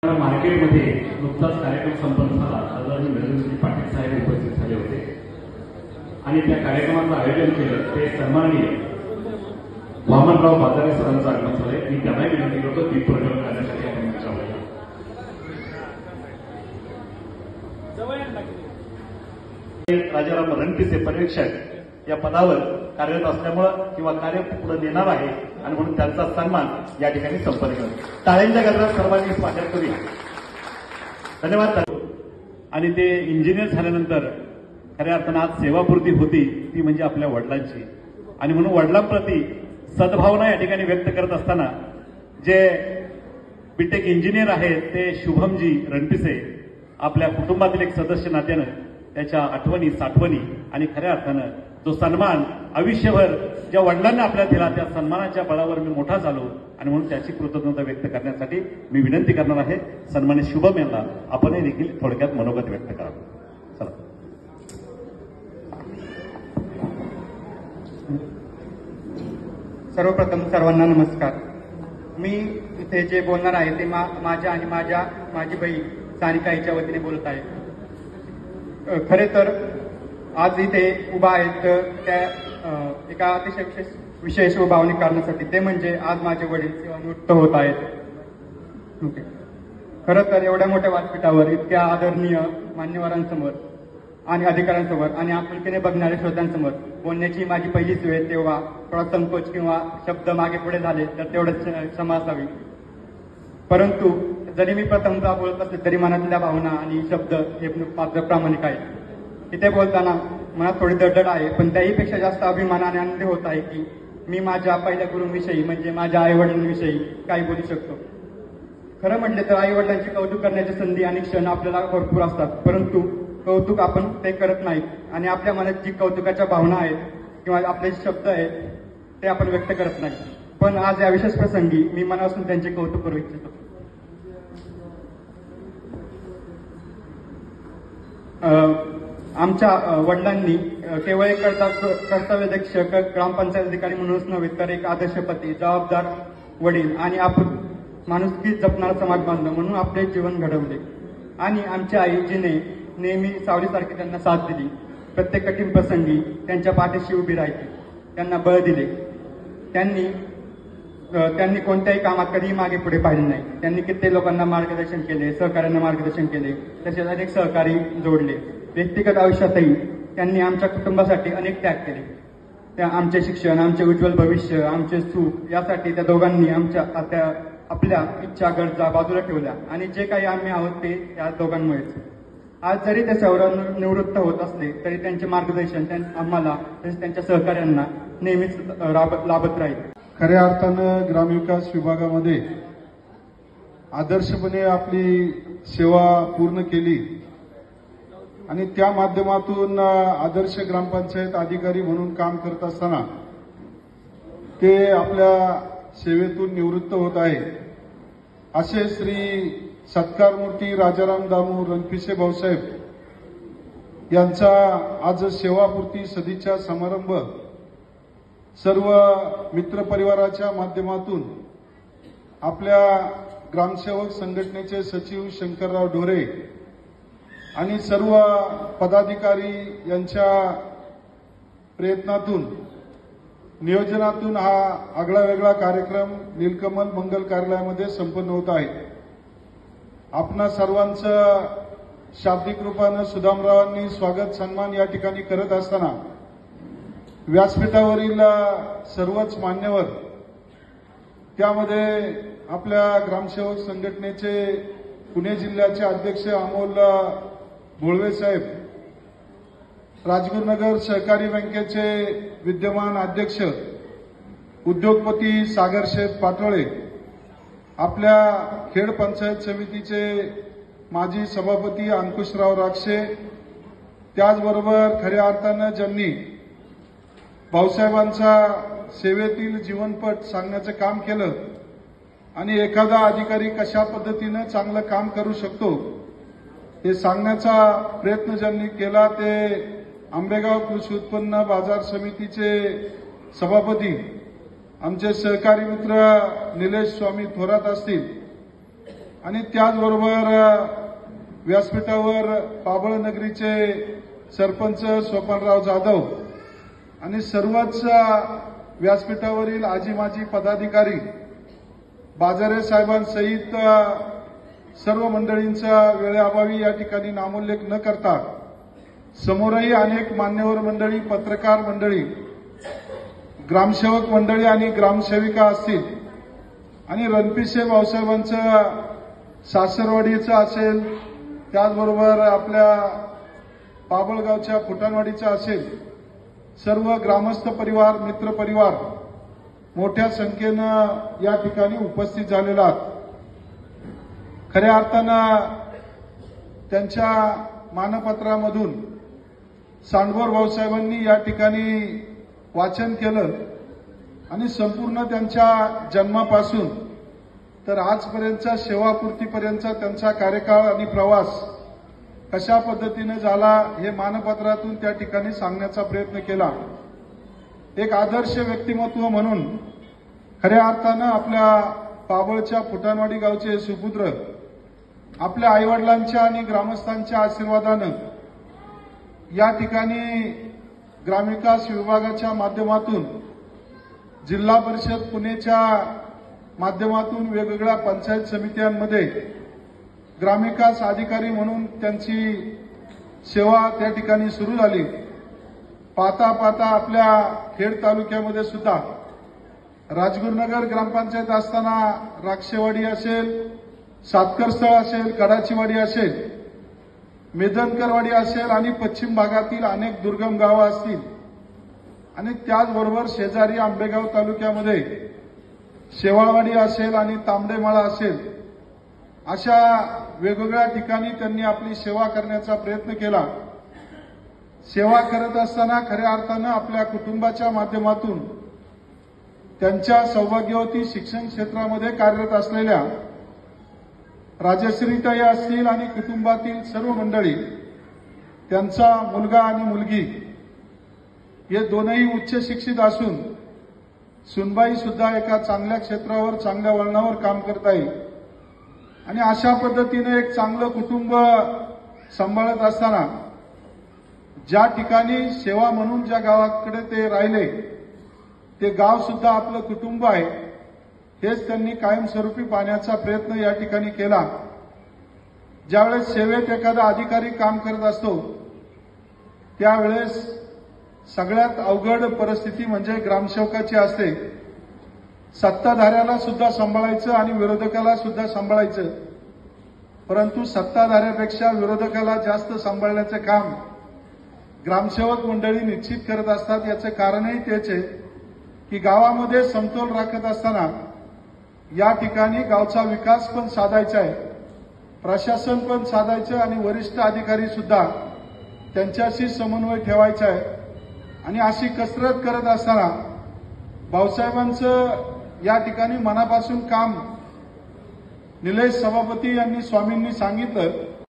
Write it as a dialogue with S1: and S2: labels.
S1: मार्केटमध्ये नुकताच कार्यक्रम संपन्न झाला. आदरणीय नरेंद्र पाटील साहेब उपस्थित झाले होते आणि त्या कार्यक्रमाचं आयोजन केलं ते सन्माननीय वामनराव बाजारे सरांचं आगमन झालंय. मी त्यांनाही विनंती करतो दीप प्रज्वलन करण्यासाठी आपण
S2: राजाराम रणपिसे पर्यवेक्षक या पदावर कार्यरत असल्यामुळं किंवा कार्य पुढे नेणार आहे आणि म्हणून त्यांचा सन्मान या ठिकाणी संपन्न केला. टाळ्यांच्या गजरात सर्वांनी स्वागत करूया. धन्यवाद. आणि ते इंजिनियर झाल्यानंतर खऱ्या अर्थानं आज सेवापूर्ती होती ती म्हणजे आपल्या वडिलांची आणि म्हणून वडिलांप्रती सद्भावना या ठिकाणी व्यक्त करत असताना जे बीटेक इंजिनियर आहेत ते शुभमजी रणपिसे आपल्या कुटुंबातील एक सदस्य नात्यानं त्याच्या आठवणी साठवणी आणि खऱ्या अर्थानं जो सन्मान आयुष्यभर ज्या वडिलांना आपल्याला दिला त्या सन्मानाच्या बळावर मी मोठा झालो आणि म्हणून त्याची कृतज्ञता व्यक्त करण्यासाठी मी विनंती करणार आहे सन्मानित शुभम यांना आपणही देखील थोडक्यात मनोगत व्यक्त करावं. चला.
S3: सर्वप्रथम सर्वांना नमस्कार. मी इथे जे बोलणार आहे ते माझ्या आणि माझी बहीण सानिका हिच्या वतीने बोलत आहे. खरे तर आज इथे उभा आहेत त्या एका अतिशय विशेष भावनिक कारणासाठी, ते म्हणजे आज माझे वडील सेवानिवृत्त होत आहेत. खरं तर एवढ्या मोठ्या व्यासपीठावर इतक्या आदरणीय मान्यवरांसमोर आणि अधिकाऱ्यांसमोर आणि आपुलकीने बघणाऱ्या श्रोत्यांसमोर बोलण्याची माझी पहिलीच वेळ, तेव्हा थोडा संकोच किंवा शब्द मागे पुढे झाले तर तेवढंच क्षमा असावी. परंतु जरी मी प्रथमतः बोलत असले तरी मनातल्या भावना आणि शब्द हे मात्र प्रामाणिक आहेत. इथे बोलताना मनात थोडी दडदड आहे, पण त्याहीपेक्षा जास्त अभिमान आणि आनंद होत आहे की मी माझ्या पहिल्या गुरुंविषयी म्हणजे माझ्या आईवडिलांविषयी काही बोलू शकतो. खरं म्हटले तर आईवडिलांचे कौतुक करण्याची संधी आणि क्षण आपल्याला भरपूर असतात, परंतु कौतुक आपण ते करत नाहीत आणि आपल्या मनात जी कौतुकाच्या भावना आहेत किंवा आपले शब्द आहेत ते आपण व्यक्त करत नाही. पण आज या विशेष प्रसंगी मी मनापासून त्यांचे कौतुक करू इच्छितो. आमच्या वडिलांनी केवळ एक कर्तव्यदक्ष ग्रामपंचायत अधिकारी म्हणूनच नव्हे तर एक आदर्श पती, जबाबदार वडील आणि आपण माणुसकी जपणारा समाज बांधव म्हणून आपले जीवन घडवले. आणि आमच्या आई जिने नेहमी सावलीसारखी त्यांना साथ दिली. प्रत्येक कठीण प्रसंगी त्यांच्या पाठीशी उभी राहिली, त्यांना बळ दिले. त्यांनी कोणत्याही कामात कधीही मागे पुढे पाहिले नाही. त्यांनी कित्येक लोकांना मार्गदर्शन केले, सहकार्यांना मार्गदर्शन केले, तसेच अनेक सहकारी जोडले. व्यक्तिगत आयुष्यातही त्यांनी आमच्या कुटुंबासाठी अनेक त्याग केले. त्या आमचे शिक्षण, आमचे उज्ज्वल भविष्य, आमचे सुख यासाठी त्या दोघांनी आपल्या इच्छा गरजा बाजूला ठेवल्या आणि जे काही आम्ही आहोत ते या दोघांमुळेच. आज जरी ते सेवानिवृत्त होत असले तरी त्यांचे मार्गदर्शन आम्हाला तसेच त्यांच्या सहकार्यांना नेहमीच लाभत राहील.
S4: खऱ्या अर्थानं ग्रामविकास विभागामध्ये आदर्शपणे आपली सेवा पूर्ण केली आणि त्या माध्यमातून आदर्श ग्रामपंचायत अधिकारी म्हणून काम करत असताना ते आपल्या सेवेतून निवृत्त होत आहे. असे श्री सत्कारमूर्ती राजाराम दामू रणपिसे भाऊसाहेब यांचा आज सेवापूर्ती सदिच्छा समारंभ सर्व मित्रपरिवाराच्या माध्यमातून आपल्या ग्रामसेवक संघटनेचे सचिव शंकरराव ढोरे आणि सर्व पदाधिकारी यांच्या प्रयत्नातून नियोजनातून हा आगळा वेगळा कार्यक्रम नीलकमल मंगल कार्यालयामध्ये संपन्न होत आहे. आपणा सर्वांचं शाब्दिक रूपानं सुदामरावांनी स्वागत सन्मान या ठिकाणी करत असताना व्यासपीठावरील सर्वच मान्यवर, त्यामध्ये आपल्या ग्रामसेवक संघटनेचे पुणे जिल्ह्याचे अध्यक्ष अमोल भोळवे साहेब, राजगुरुनगर सहकारी बँकेचे विद्यमान अध्यक्ष उद्योगपती सागरशेठ पाटोळे, आपल्या खेड पंचायत समितीचे माजी सभापती अंकुशराव राक्षे, त्याचबरोबर खऱ्या अर्थानं ज्यांनी भाऊसाहेबांचा सेवेतील जीवनपट सांगण्याचं काम केलं आणि एखादा अधिकारी कशा पद्धतीनं चांगलं काम करू शकतो हे सांगण्याचा प्रयत्न ज्यांनी केला ते आंबेगाव कृषी उत्पन्न बाजार समितीचे सभापती आमचे सहकारी मित्र निलेश स्वामी थोरात असतील, आणि त्याचबरोबर व्यासपीठावर पाबळ नगरीचे सरपंच सोपानराव जाधव आणि सर्वच व्यासपीठावरील आजी माजी पदाधिकारी बाजारे साहेबांसहित सर्व मंडळींचा वेळेअभावी या ठिकाणी नामोल्लेख न करता समोरही अनेक मान्यवर मंडळी, पत्रकार मंडळी, ग्रामसेवक मंडळी आणि ग्रामसेविका असतील आणि रणपिसे भाऊसाहेबांचं सासरवाडीचं असेल, त्याचबरोबर आपल्या पाबळगावच्या फुटाणवाडीचं असेल, सर्व ग्रामस्थ परिवार, मित्र परिवार मोठ्या संख्येनं या ठिकाणी उपस्थित झालेला आहात. खऱ्या अर्थानं त्यांच्या मानपत्रामधून सांडभोर भाऊसाहेबांनी या ठिकाणी वाचन केलं आणि संपूर्ण त्यांच्या जन्मापासून तर आजपर्यंतचा सेवापूर्तीपर्यंतचा त्यांचा कार्यकाळ आणि प्रवास कशा पद्धतीने झाला हे मानपत्रातून त्या ठिकाणी सांगण्याचा प्रयत्न केला. एक आदर्श व्यक्तिमत्व म्हणून खऱ्या अर्थानं आपल्या पाबळच्या फुटाणवाडी गावचे सुपुत्र आपल्या आईवडिलांच्या आणि ग्रामस्थांच्या आशीर्वादानं या ठिकाणी ग्रामविकास विभागाच्या माध्यमातून, जिल्हा परिषद पुणेच्या माध्यमातून वेगवेगळ्या पंचायत समित्यांमध्ये ग्रामविकास अधिकारी म्हणून त्यांची सेवा त्या ठिकाणी सुरू झाली. पाहता पाहता आपल्या खेड तालुक्यामध्ये सुद्धा राजगुरुनगर ग्रामपंचायत असताना राक्षेवाडी असेल, सातकरस्थळ असेल, कडाचीवाडी असेल, मेदनकरवाडी असेल आणि पश्चिम भागातील अनेक दुर्गम गावं असतील आणि त्याचबरोबर शेजारी आंबेगाव तालुक्यामध्ये शेवाळवाडी असेल आणि तांबडेमाळा असेल, अशा वेगवेगळ्या ठिकाणी त्यांनी आपली सेवा करण्याचा प्रयत्न केला. सेवा करत असताना खऱ्या अर्थानं आपल्या कुटुंबाच्या माध्यमातून त्यांच्या सौभाग्यवती शिक्षण क्षेत्रामध्ये कार्यरत असलेल्या राजश्रीताई असतील आणि कुटुंबातील सर्व मंडळी, त्यांचा मुलगा आणि मुलगी हे दोनही उच्च शिक्षित असून सुनबाई सुद्धा एका चांगल्या क्षेत्रावर, चांगल्या वळणावर काम करत आहे आणि अशा पद्धतीने एक चांगलं कुटुंब सांभाळत असताना ज्या ठिकाणी सेवा म्हणून ज्या गावाकडे ते राहिले ते गाव सुद्धा आपलं कुटुंब आहे हेच त्यांनी कायमस्वरूपी पाहण्याचा प्रयत्न या ठिकाणी केला. ज्यावेळेस सेवेत एखादा अधिकारी काम करत असतो त्यावेळेस सगळ्यात अवघड परिस्थिती म्हणजे ग्रामसेवकाची असते. सत्ताधाऱ्याला सुद्धा सांभाळायचं आणि विरोधकाला सुद्धा सांभाळायचं, परंतु सत्ताधाऱ्यापेक्षा विरोधकाला जास्त सांभाळण्याचं काम ग्रामसेवक मंडळी निश्चित करत असतात. याचं कारणही तेच आहे की गावामध्ये समतोल राखत असताना या ठिकाणी गावचा विकास पण साधायचा आहे, प्रशासन पण साधायचं आणि वरिष्ठ अधिकारी सुद्धा त्यांच्याशी समन्वय ठेवायचा आहे. आणि अशी कसरत करत असताना भाऊसाहेबांचं या ठिकाणी मनापासून काम निलेश सभापती यांनी स्वामींनी सांगितलं